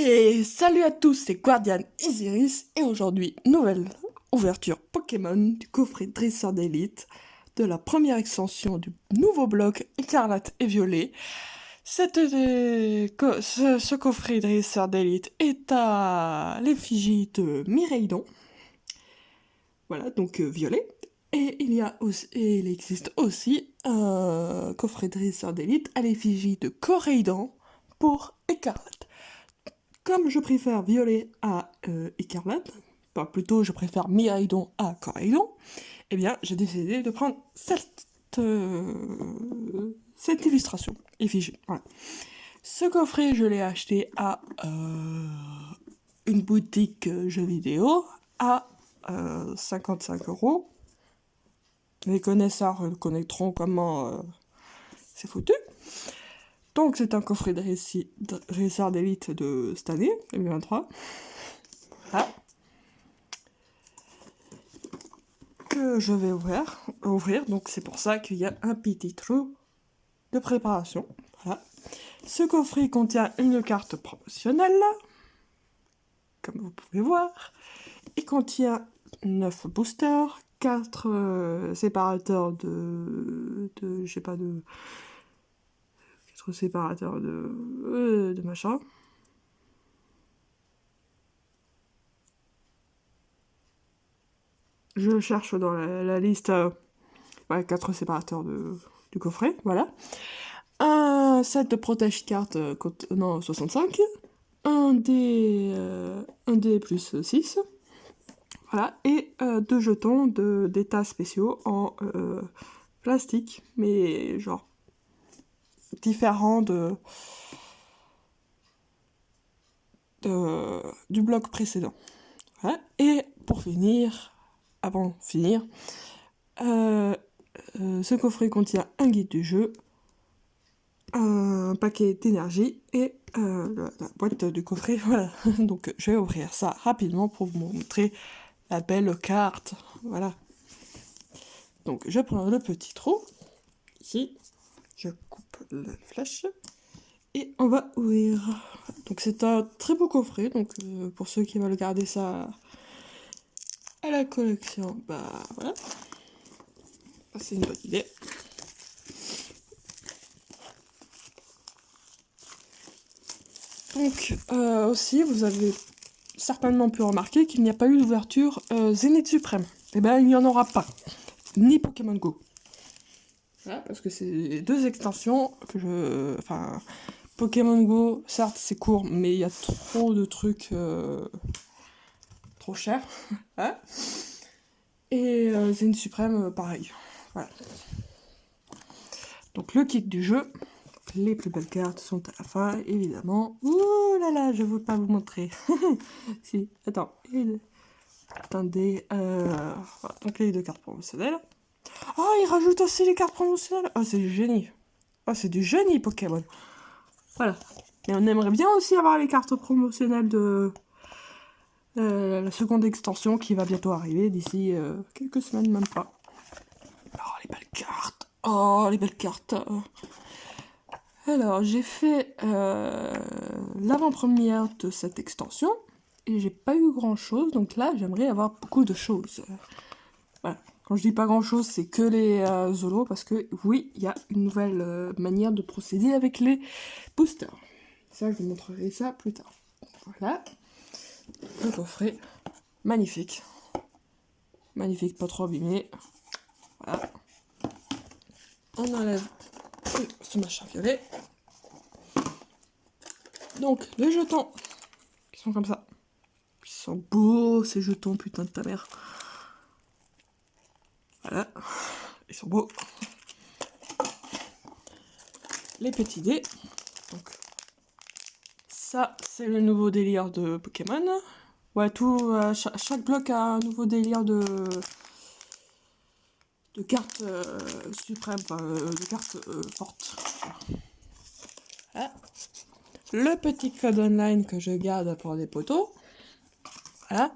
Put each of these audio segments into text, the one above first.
Et salut à tous, c'est Guardian Isiris et aujourd'hui, nouvelle ouverture Pokémon du coffret Dresseur d'élite de la première extension du nouveau bloc Écarlate et Violet. Ce coffret Dresseur d'élite est à l'effigie de Miraidon. Voilà, donc violet. Et il existe aussi un coffret Dresseur d'élite à l'effigie de Coraidon pour Écarlate. Comme je préfère Violet à Écarlate, enfin plutôt je préfère Miraidon à Coraidon, eh bien j'ai décidé de prendre cette illustration effigie. Voilà. Ce coffret, je l'ai acheté à une boutique jeux vidéo à 55€. Les connaisseurs connaîtront comment c'est foutu. Donc c'est un coffret de dresseur d'élite de cette année, 2023. Voilà. Que je vais ouvrir. Donc c'est pour ça qu'il y a un petit trou de préparation. Voilà. Ce coffret contient une carte promotionnelle, comme vous pouvez voir. Il contient 9 boosters, 4 séparateurs de machin. Je cherche dans la liste 4 séparateurs du coffret, voilà. Un set de protège-cartes, 65. Un dé plus 6. Voilà. Et 2 jetons d'états spéciaux en plastique, mais genre différents du bloc précédent. Voilà. Et pour finir, ce coffret contient un guide du jeu, un paquet d'énergie et la boîte du coffret. Voilà. Donc je vais ouvrir ça rapidement pour vous montrer la belle carte. Voilà. Donc je prends le petit trou. Ici, je coupe la flèche. Et on va ouvrir. Donc c'est un très beau coffret. Donc pour ceux qui veulent garder ça à la collection, bah voilà. C'est une bonne idée. Donc aussi, vous avez certainement pu remarquer qu'il n'y a pas eu d'ouverture Zénith Suprême. Et ben il n'y en aura pas. Ni Pokémon Go. Voilà, parce que c'est 2 extensions que Enfin, Pokémon Go, certes c'est court, mais il y a trop de trucs trop chers. Hein, et Zénith Suprême, pareil. Voilà. Donc le kit du jeu. Les plus belles cartes sont à la fin, évidemment. Ouh là là, je ne veux pas vous montrer. Si, attendez. Donc les 2 cartes promotionnelles. Oh, il rajoute aussi les cartes promotionnelles. Oh, c'est du génie. Oh, c'est du génie, Pokémon. Voilà. Mais on aimerait bien aussi avoir les cartes promotionnelles de la seconde extension qui va bientôt arriver d'ici quelques semaines, même pas. Oh, les belles cartes. Oh, les belles cartes. Alors, j'ai fait l'avant-première de cette extension et j'ai pas eu grand-chose, donc là, j'aimerais avoir beaucoup de choses. Voilà. Quand je dis pas grand-chose, c'est que les zolos, parce que oui, il y a une nouvelle manière de procéder avec les boosters. Ça, je vous montrerai ça plus tard. Voilà. Le coffret. Magnifique. Magnifique, pas trop abîmé. Voilà. On enlève ce machin violet. Donc, les jetons, qui sont comme ça. Ils sont beaux, ces jetons, putain de ta mère. Voilà, ils sont beaux. Les petits dés. Donc, ça, c'est le nouveau délire de Pokémon. Ouais, chaque bloc a un nouveau délire de cartes suprêmes, enfin, de cartes fortes. Voilà. Le petit code online que je garde pour des poteaux. Voilà.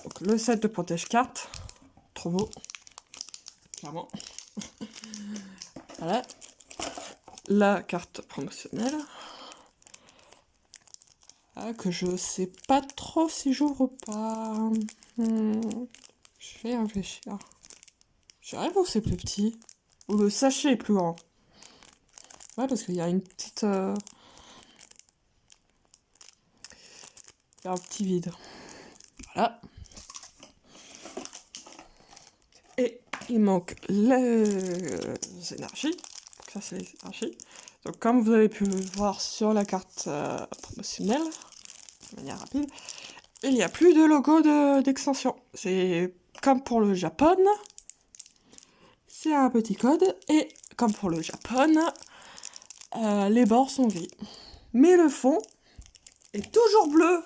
Donc, le set de protège-cartes. Trop beau. Clairement. Voilà. La carte promotionnelle. que je sais pas trop si j'ouvre ou pas. Je vais réfléchir. J'arrive ou c'est plus petit? Ou le sachet est plus grand? Ouais, parce qu'il y a une petite... il y a un petit vide. Voilà. Et il manque les énergies. Donc ça, c'est les énergies. Donc comme vous avez pu le voir sur la carte promotionnelle, de manière rapide, il n'y a plus de logo d'extension. C'est comme pour le Japon, c'est un petit code, et comme pour le Japon, les bords sont gris. Mais le fond est toujours bleu.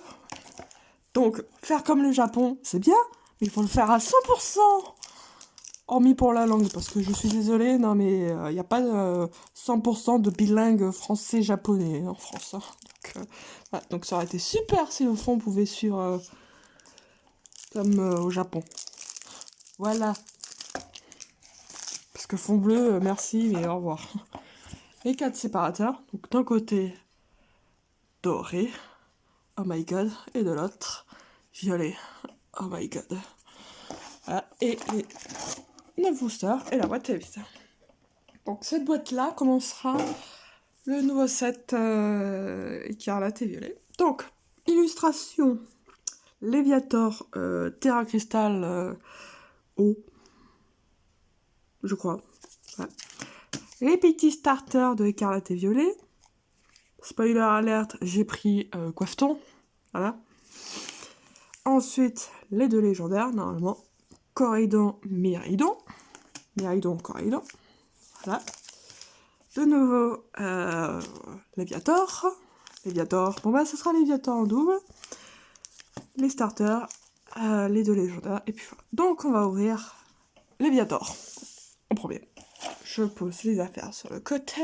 Donc faire comme le Japon, c'est bien, mais il faut le faire à 100%. Hormis pour la langue, parce que je suis désolée, non mais il n'y a pas 100% de bilingue français-japonais en France. Hein. Donc, voilà. Donc ça aurait été super si le fond pouvait suivre comme au Japon. Voilà. Parce que fond bleu, merci, mais au revoir. Les 4 séparateurs, donc d'un côté doré, oh my god, et de l'autre violet, oh my god. Voilà. Et les 9 boosters et la boîte est vide. Donc cette boîte-là commencera le nouveau set écarlate et violet. Donc, illustration, Léviator, Terra Crystal eau, je crois. Ouais. Les petits starters de écarlate et violet. Spoiler alert, j'ai pris Coiffeton. Voilà. Ensuite, les deux légendaires, normalement. Coraidon, Myridon. Myridon, Coraidon. Voilà. De nouveau, Léviator. Léviator, bon bah ce sera Léviator en double. Les starters, les deux légendaires, et puis voilà. Donc on va ouvrir Léviator en premier. Je pose les affaires sur le côté.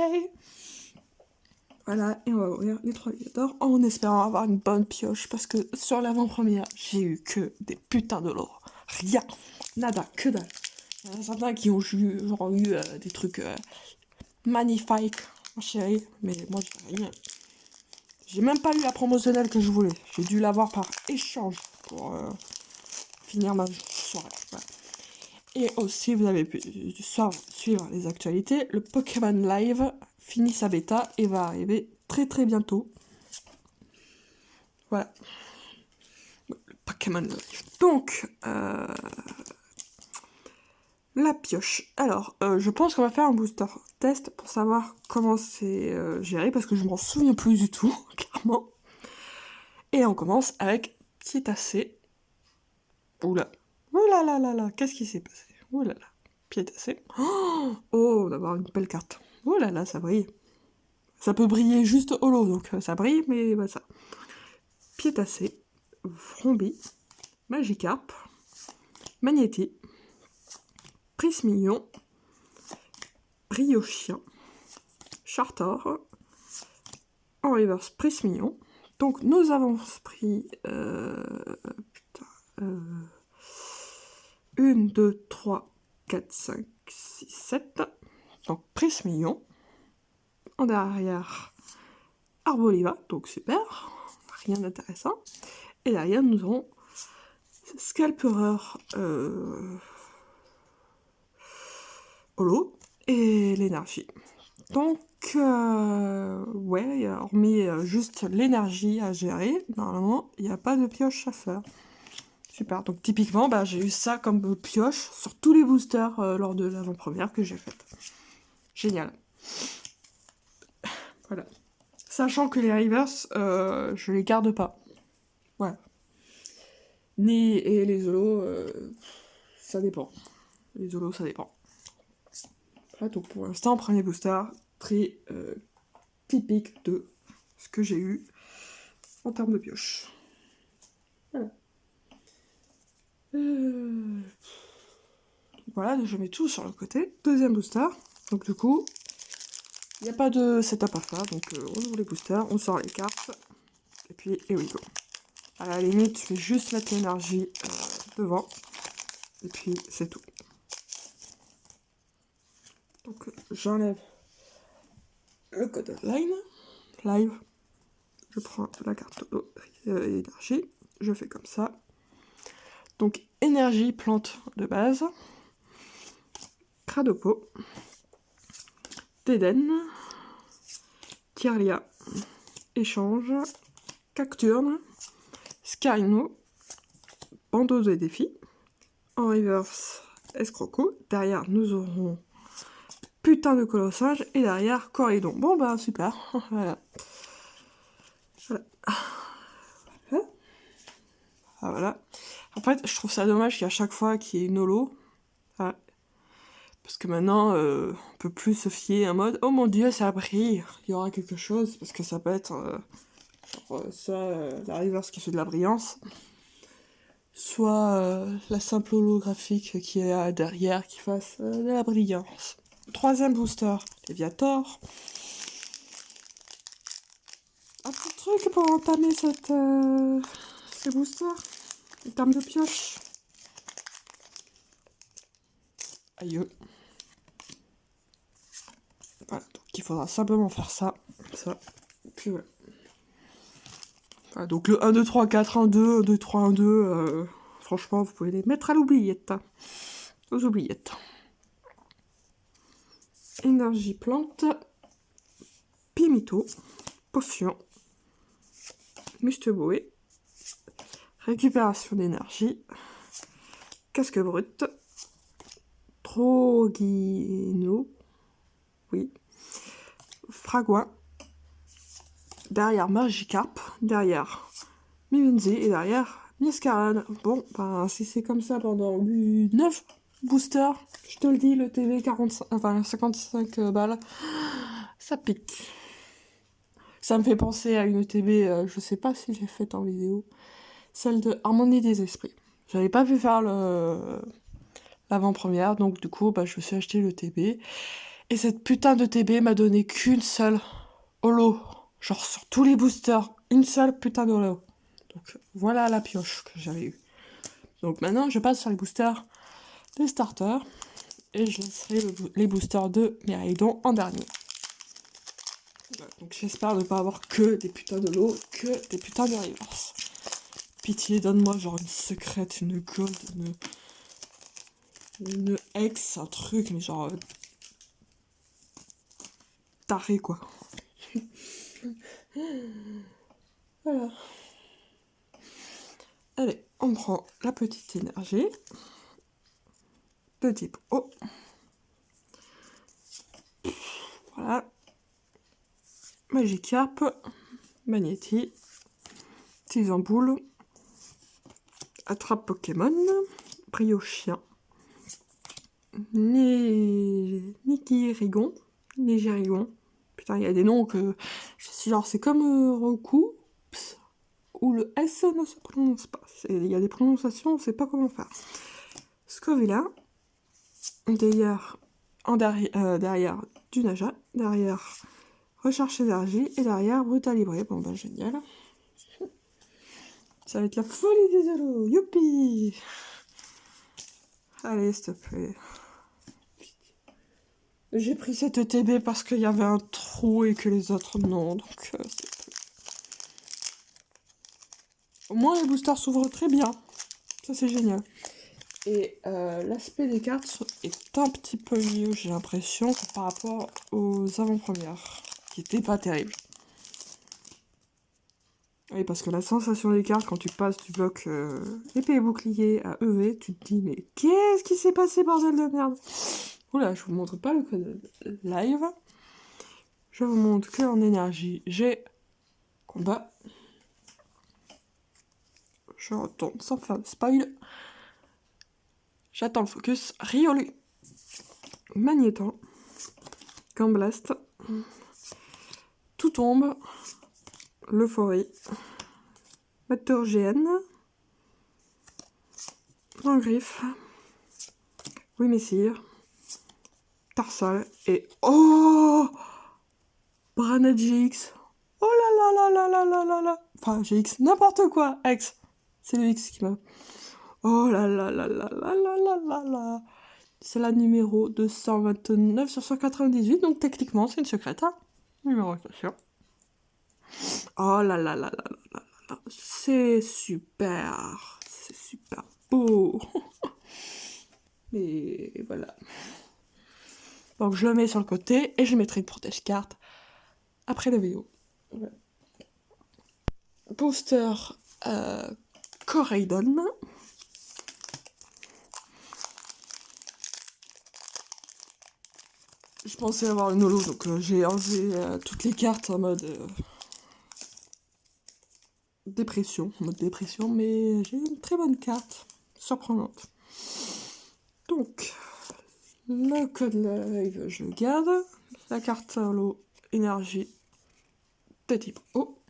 Voilà, et on va ouvrir les 3 Léviators en espérant avoir une bonne pioche, parce que sur l'avant-première, j'ai eu que des putains de l'or. Rien, nada, que dalle. Il y en a certains qui ont eu des trucs magnifiques, ma chérie, mais moi j'ai rien. J'ai même pas eu la promotionnelle que je voulais. J'ai dû l'avoir par échange pour finir ma soirée. Voilà. Et aussi, vous avez pu suivre les actualités. Le Pokémon Live finit sa bêta et va arriver très très bientôt. Voilà. Le Pokémon Live. Donc, la pioche. Alors, je pense qu'on va faire un booster test pour savoir comment c'est géré, parce que je m'en souviens plus du tout, clairement. Et on commence avec Piétacé. Oula. Oula là là là, qu'est-ce qui s'est passé? Oula là. Piétacé. Oh, d'avoir une belle carte. Oh là là, ça brille. Ça peut briller juste holo, donc ça brille, mais bah ça. Piétacé, Frombi, Magikarp, Magnéti, Prismillon, Briochien, Chartor, en reverse Prismillon. Donc nous avons pris 1, 2, 3, 4, 5, 6, 7. Donc Prismillon. En derrière, Arboliva, donc super, rien d'intéressant. Et derrière, nous aurons Scalperer Holo et l'énergie. Donc, ouais, hormis juste l'énergie à gérer, normalement, il n'y a pas de pioche à faire. Super, donc typiquement, bah, j'ai eu ça comme pioche sur tous les boosters lors de l'avant-première que j'ai faite. Génial. Voilà. Sachant que les reverse, je les garde pas. Voilà. Et les holos, ça dépend. Les holos, ça dépend. Voilà, donc pour l'instant, premier booster, très typique de ce que j'ai eu en termes de pioche. Voilà. Voilà, je mets tout sur le côté. Deuxième booster. Donc du coup, il n'y a pas de setup à faire. Donc on ouvre les boosters, on sort les cartes. Et puis, here we go. À la limite, je vais juste mettre l'énergie devant. Et puis, c'est tout. Donc, j'enlève le code line. Live. je prends la carte énergie, je fais comme ça. Donc, énergie, plante de base, Cradopo, Téden, Tierlia, échange, Cacturne, Scarino, Bandeau de défi, en reverse, Escroco. Derrière, nous aurons putain de colossage et derrière, Corridon. Bon, bah, super. Voilà. Voilà. Ah, voilà. En fait, je trouve ça dommage qu'à chaque fois qu'il y ait une holo, voilà, parce que maintenant, on peut plus se fier à un mode « Oh mon dieu, ça a pris, il y aura quelque chose », parce que ça peut être soit la reverse qui fait de la brillance, soit la simple holographique qui est derrière qui fasse de la brillance. Troisième booster, Léviator. Un petit truc pour entamer ces boosters, en termes de pioche. Aïe. Voilà, donc il faudra simplement faire ça, puis voilà. Voilà, donc le 1, 2, 3, 4, 1, 2, 1, 2, 3, 1, 2, franchement, vous pouvez les mettre à l'oubliette. Aux oubliettes. Énergie plante, Pimito, potion, Musteboé, récupération d'énergie, casque brut, Trogino, oui, Fragua, derrière Magikarp, derrière Mimenzi et derrière Niascaran. Bon, ben, si c'est comme ça pendant 9 boosters, je te le dis, le TV 55 balles, ça pique. Ça me fait penser à une TB, je sais pas si j'ai faite en vidéo, celle de Harmonie des Esprits. J'avais pas pu faire l'avant-première, donc du coup, bah, je me suis acheté le TB. Et cette putain de TB m'a donné qu'une seule holo. Genre sur tous les boosters, une seule putain de holo. Donc voilà la pioche que j'avais eue. Donc maintenant, je passe sur les boosters des starters. Et je laisserai les boosters de Miraidon en dernier. Voilà, donc j'espère ne pas avoir que des putains de lots, que des putains de reverse. Pitié, donne-moi genre une secrète, une gold, une ex, un truc, mais genre taré quoi. Voilà. Allez, on prend la petite énergie de type eau. Voilà. Magikarp, Magnéti, Tissamboule, Attrape Pokémon, Briochien, Nigirigon, putain, il y a des noms que... Genre, c'est comme Roku, où le S ne se prononce pas. Il y a des prononciations, on ne sait pas comment faire. Scovilla, derrière du Naja, derrière Recherche énergie, et derrière Brutalibré. Bon ben génial. Ça va être la folie des holos, youpi. Allez, s'il te plaît. J'ai pris cette ETB parce qu'il y avait un trou et que les autres non, donc au moins les boosters s'ouvrent très bien. Ça c'est génial. Et l'aspect des cartes est un petit peu mieux, j'ai l'impression, que par rapport aux avant-premières, qui étaient pas terribles. Oui, parce que la sensation des cartes, quand tu passes du bloc épée et bouclier à EV, tu te dis, mais qu'est-ce qui s'est passé, bordel de merde? Oula, je vous montre pas le code live. Je vous montre que en énergie, j'ai combat. Je retourne sans faire de spoil. J'attends le focus. Riolu. Magnéton. Gamblast. Tout tombe. L'euphorie. Maturgienne. Engriffe. Oui, messire. Tarsal. Et oh, Branette GX. Oh là là là là là là là là. Enfin, GX, n'importe quoi. X. C'est le X qui m'a... Oh là là là là là là là là là. C'est la numéro 229 sur 198, donc techniquement c'est une secrète, hein. Numéro, bien sûr. Oh là là là là là là là. C'est super beau. Et voilà. Donc je le mets sur le côté et je mettrai une protège-carte après la vidéo. Voilà. Booster Coraidon. Je pensais avoir une holo, donc j'ai enlevé toutes les cartes en mode dépression, mais j'ai une très bonne carte, surprenante. Donc, le code live, je le garde. La carte holo énergie de type O.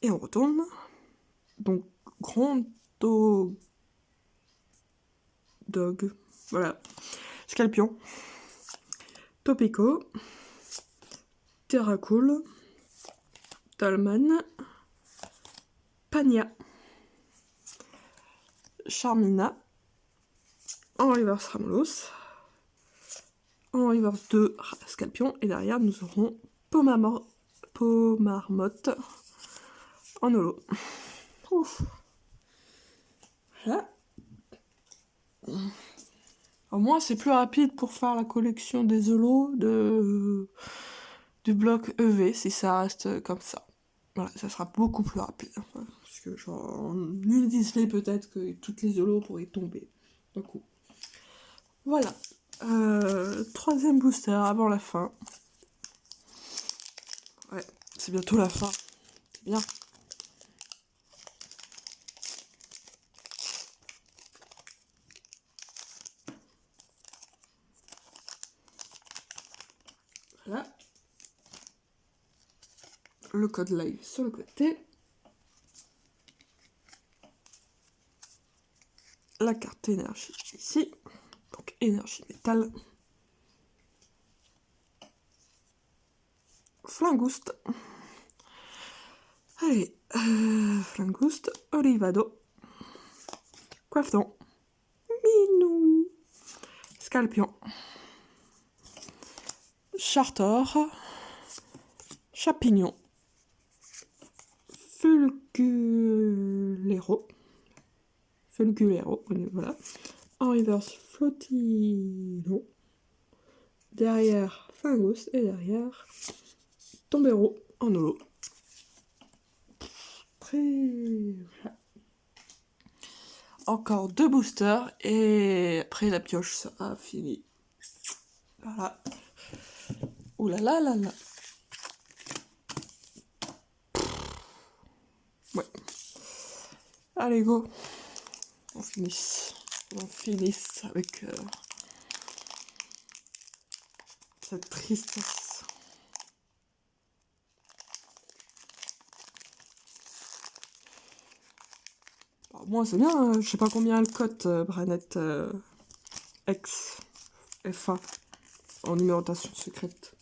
Et on retourne. Donc, Grand Dog. Voilà. Scalpion. Topico. Terracool. Tolman. Pania. Charmina. En reverse Ramolos. En reverse 2 Scalpion. Et derrière, nous aurons Pomarmotte en holo. Ouf. Voilà. Au moins, c'est plus rapide pour faire la collection des holos du bloc EV si ça reste comme ça. Voilà, ça sera beaucoup plus rapide. Parce que, genre, en une display, peut-être que toutes les holos pourraient tomber d'un coup. Voilà. Troisième booster avant la fin. Ouais, c'est bientôt la fin. C'est bien. Voilà. Le code live sur le côté. La carte énergie ici. Donc énergie métal. Flingouste. Allez, Flingouste, Olivado. Coiffeton. Minou. Scalpion. Chartor. Chapignon. Fulgulero. Voilà. En reverse, Flotino. Derrière, Fingos. Et derrière, Tombero en holo. Voilà. Encore 2 boosters et après la pioche sera finie. Voilà. Ouh là là là là. Ouais. Allez, go. On finisse avec cette tristesse. Alors, moi, c'est bien, je sais pas combien elle cote, Branette X FA en numérotation secrète.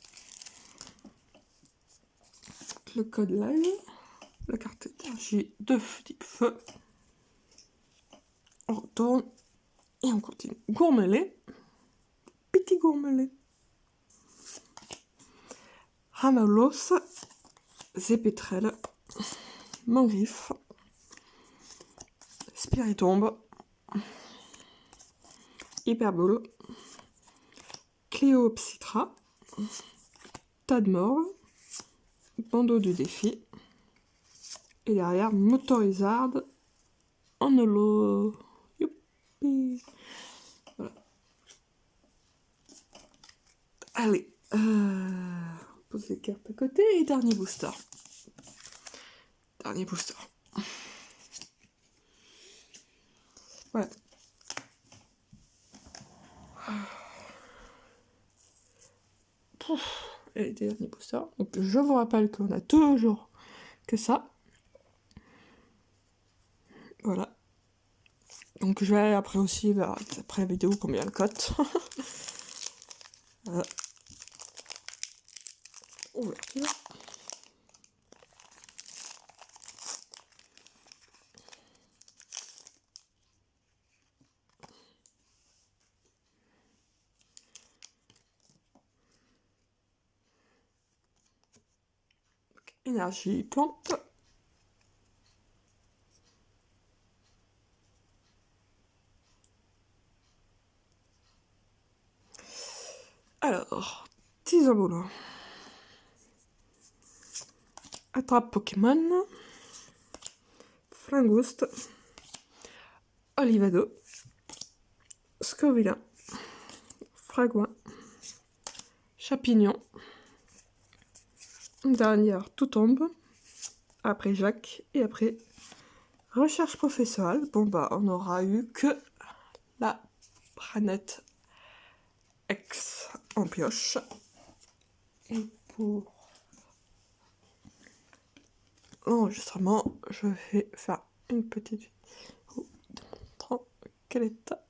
Le code live, la carte énergie de type feu. On retourne et on continue. Gourmelet, petit gourmelet. Ramelos, Zépetrel, Mangriffe, Spiritombe, Hyperboule, Cléopsitra, Tadmor, Bandeau du défi, et derrière Motorizard en holo. Youpi. Voilà. Allez, on pose les cartes à côté et dernier booster. Voilà. Et dernier booster. Donc je vous rappelle qu'on a toujours que ça. Voilà. Donc je vais après aussi vers après la vidéo combien elle cote. Voilà. Ouverture. énergie plante. Alors, Tisabolo. Attrape Pokémon. Flingouste. Olivado. Scovilla. Fragouin. Chapignon. Dernière, tout tombe. Après Jacques. Et après, recherche professorale. Bon bah, on aura eu que la Branette X en pioche. Et pour l'enregistrement, je vais faire une petite vidéo de montrant quel état.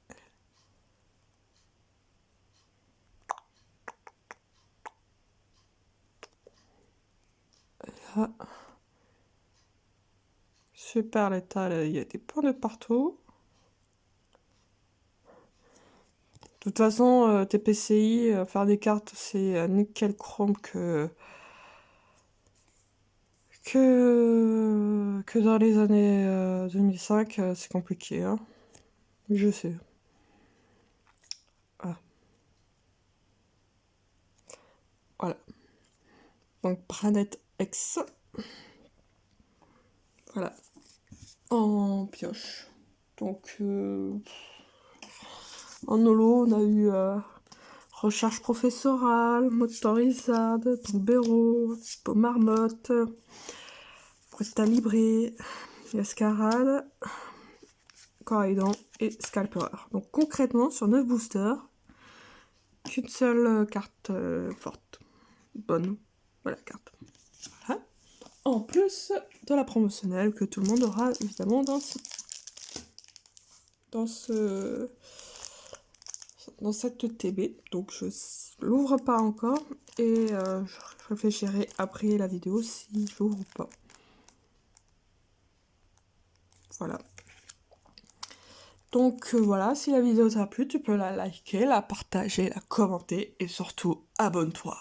Là. Super l'état, il y a des points de partout. De toute façon, TPCI, faire des cartes, c'est nickel chrome que dans les années 2005, c'est compliqué. Hein. Je sais. Ah. Voilà. Donc, Branette X. Voilà. En pioche. Donc, en holo, on a eu recherche professorale, motorisade, tombero, marmotte, Presta Libré, Escarade, Coraidon et Scalper. Donc concrètement, sur 9 boosters, qu'une seule carte forte. Bonne. Voilà, carte. Voilà. En plus de la promotionnelle que tout le monde aura évidemment dans cette TB. Donc je l'ouvre pas encore et je réfléchirai après la vidéo si je l'ouvre ou pas. Voilà. Donc voilà, si la vidéo t'a plu, tu peux la liker, la partager, la commenter et surtout abonne-toi.